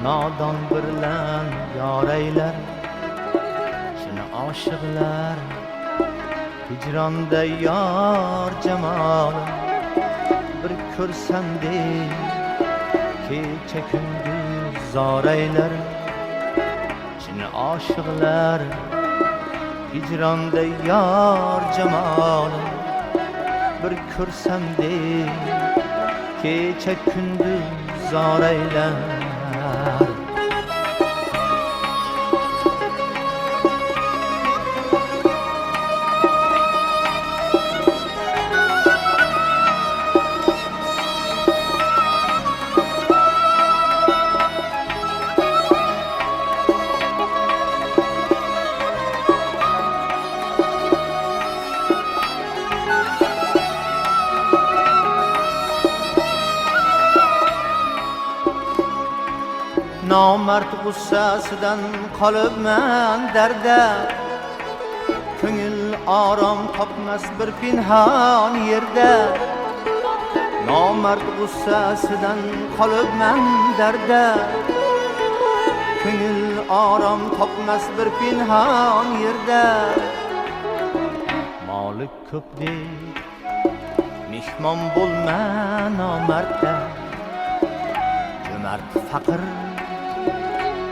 nodon birlan yor aylar shuni oshiqlar hijronda yor jamolin bir ko'rsam deb kecha kunduz zor aylar shuni oshiqlar hijronda yor jamolin bir ko'rsam deb kecha kunduz zor aylar nomard g'ussasidan qolibman darda ko'ngil orom topmas bir pinhon yerda nomard g'ussasidan qolibman darda ko'ngil orom topmas bir pinhon yerda moli ko'p deb mehmon bo'lma nomardda jo'mard faqir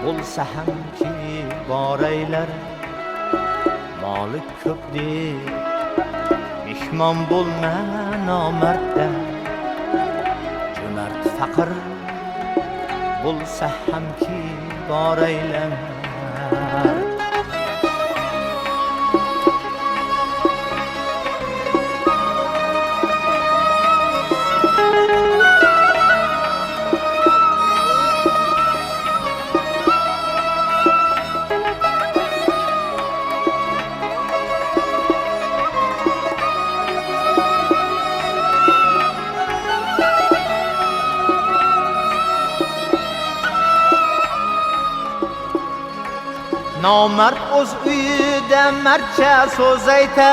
bo'lsa hamki bor aylar moli ko'p deb mehmon bo'lma nomardda jo'mard faqir bo'lsa hamki bor aylar nomard o'z uyida marcha so'z aytar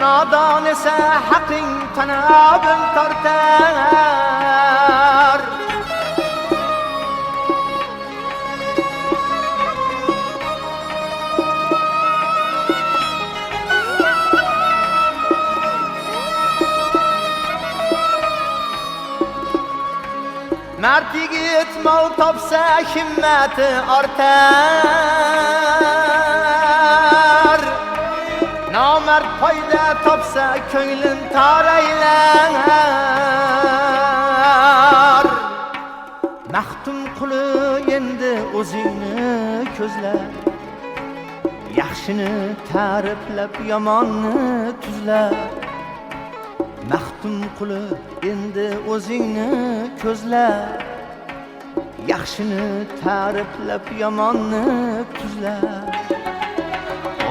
nodon esa haqing tanobin tortar mard yigit mol topsa himmati ortar nomard foyda topsa ko'nglin tor aylar maxtum quli endi o'zingni ko'zla yaxshini ta'riflab yomonni tuzla maxtum quli endi o'zingni ko'zla yaxshini ta'riflab yomonni tuzla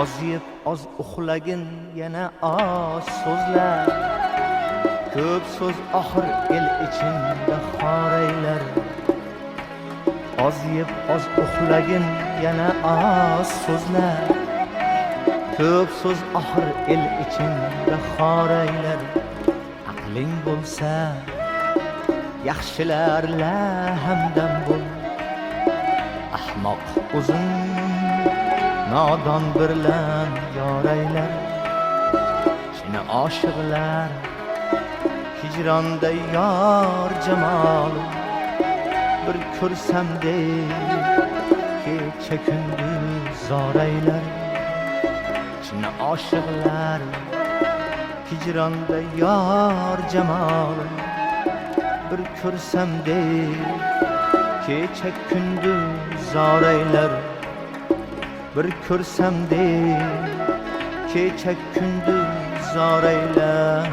oz yeb oz uxlagin yana oz so'zla ko'p so'z oxir el ichingda xor aylar oz yeb oz uxlagin yana oz so'zla ko'p so'z oxir el ichingda xor aylar aqling bo'lsa yaxshilarla hamdam bo'l ahmoq o'zin nodon birlan yor aylar shuni oshiqlar hijronda yor jamolin bir ko'rsam deb kecha kunduz zor aylar shuni oshiqlar hijronda yor jamolin bir ko'rsam deb kecha kunduz zor aylar bir ko'rsam deb kecha kunduz zor aylar